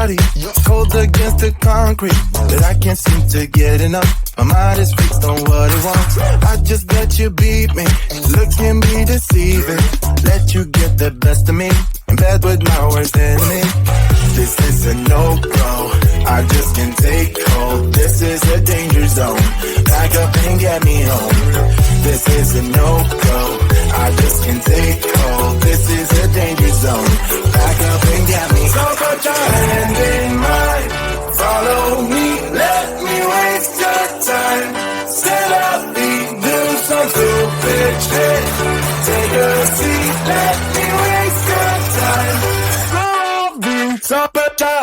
body, cold against the concrete, but I can't seem to get enough. My mind is fixed on what it wants. I just let you beat me, look at me deceiving. Let you get the best of me, in bed with my worst enemy. This is a no-go, I just can't take hold. This is a danger zone, back up and get me home. This is a no-go, I just can't take hold. This is a danger zone, back up and get me. So put your hand in mine, follow me, let me waste your time. Set up, do some stupid shit. Take a seat, let me waste your time. So put your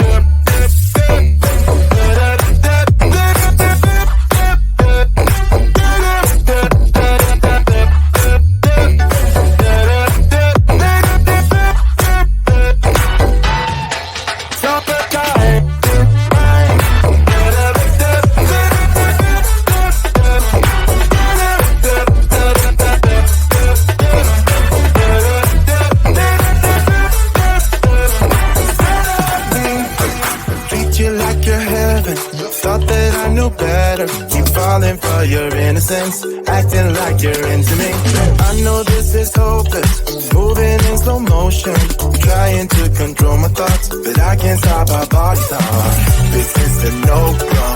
for your innocence, acting like you're into me. I know this is hopeless, moving in slow motion, trying to control my thoughts, but I can't stop our body talk. This is a no-go,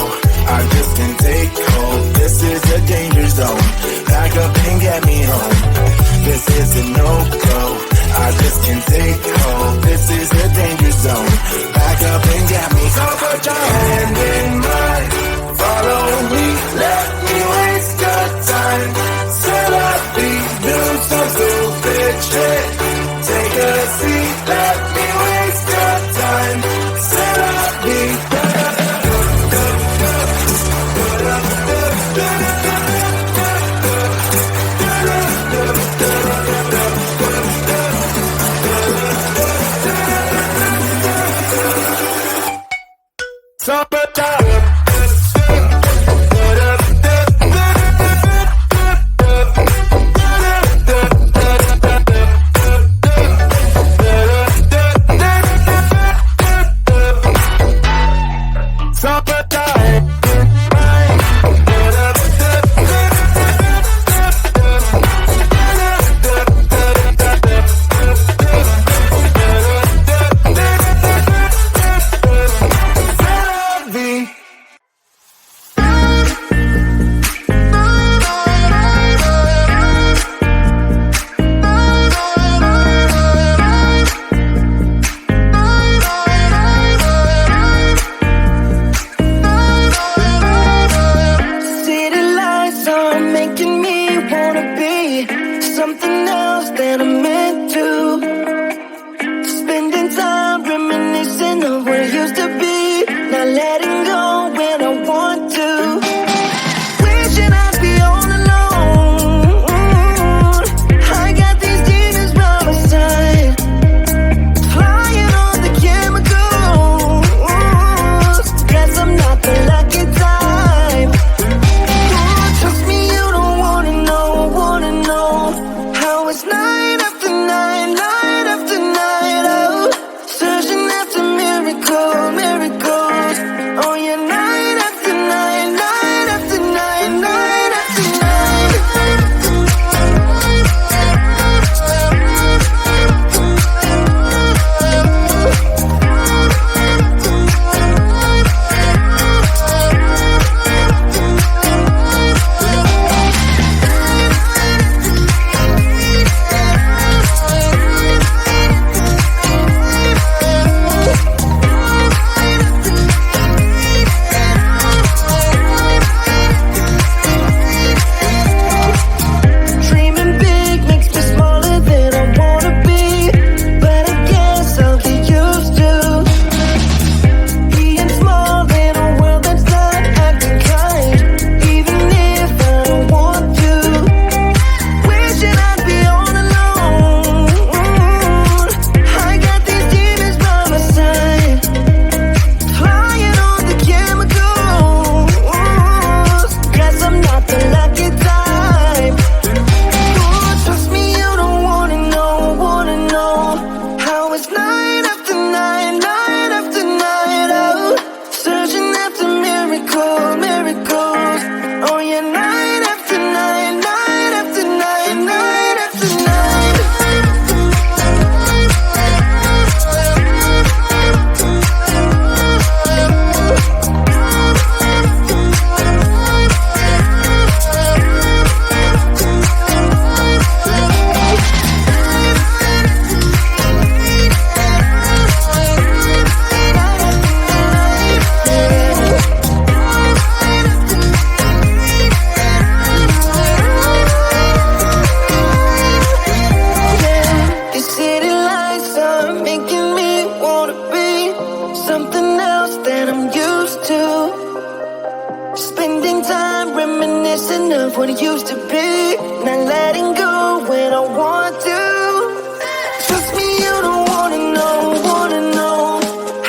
I just can't take hold. This is a danger zone, back up and get me home. This is a no-go, I just can't take hold. This is a danger zone, back up and get me. So put your hand in mine, follow me, let me waste your time. Set up, do some stupid shit. Take a seat, let me waste your time. Set up, so put your it's night after of what it used to be. Not letting go when I want to. Trust me, you don't wanna know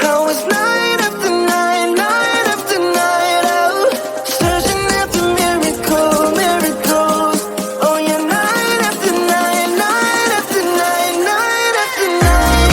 how it's night after night, night after night. Oh, searching after miracles. Oh yeah, night after night, night after night, night after night.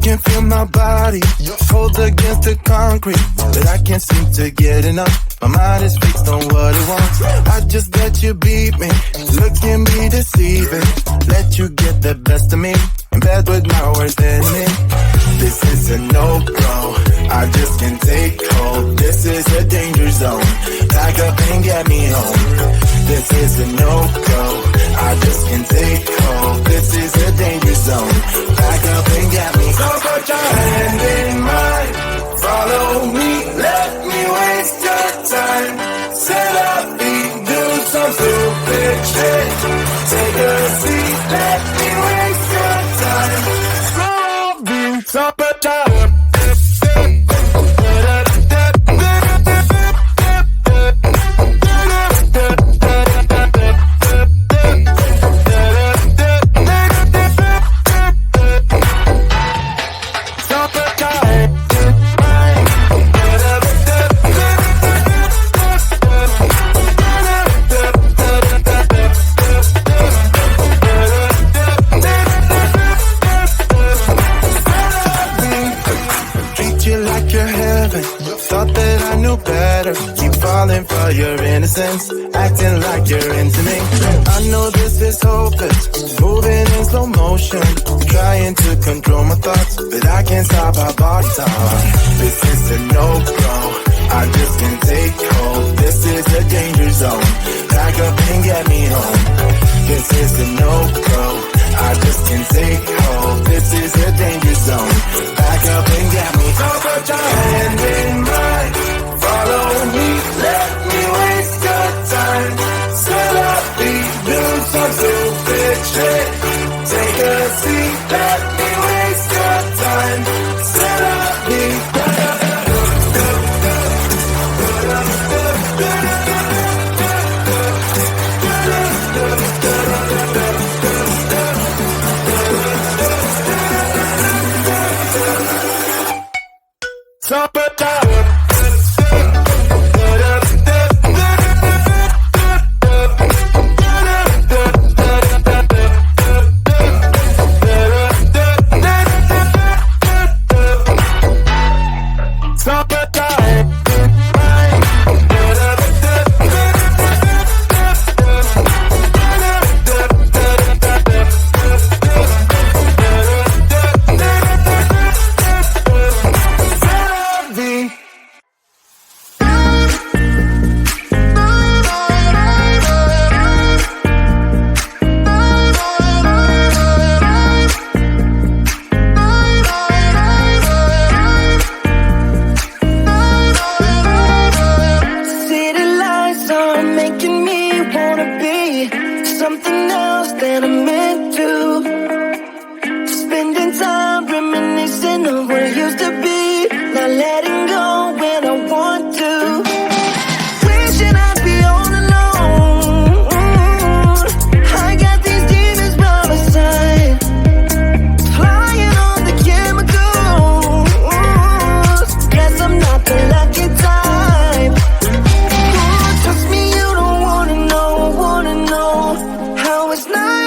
can feel my body cold against the concrete, but I can't seem to get enough. My mind is fixed on what it wants. I just let you beat me, look at me deceiving, let you get the best of me, in bed with my worst enemy. This is a no-go, I just can't take hold. This is a danger zone, pack up and get me home. This is a no-go, I just can't take hold. This is a danger zone, pack up and get me home. So put your hand in mine, follow me, let me waste your time. Set up, do some stupid shit. Take a seat, let me waste your time. So put your for your innocence, acting like you're into me. I know this is hopeless, moving in slow motion, trying to control my thoughts, but I can't stop our body talk. This is a no-go, I just can't take hold. This is a danger zone, pack up and get me home. This is a no-go, I just can't take hold. This is a danger zone, pack up and get me home. Put your hand in mine, follow me, let me waste your time. Set up, do nothing else that I'm meant to. Spending time reminiscing of what used to be. Not letting go when I want to. Wishing I'd be all alone. I got these demons by my side, flying on the chemicals. Guess I'm not the lucky type. Ooh, trust me, you don't wanna know how it's not.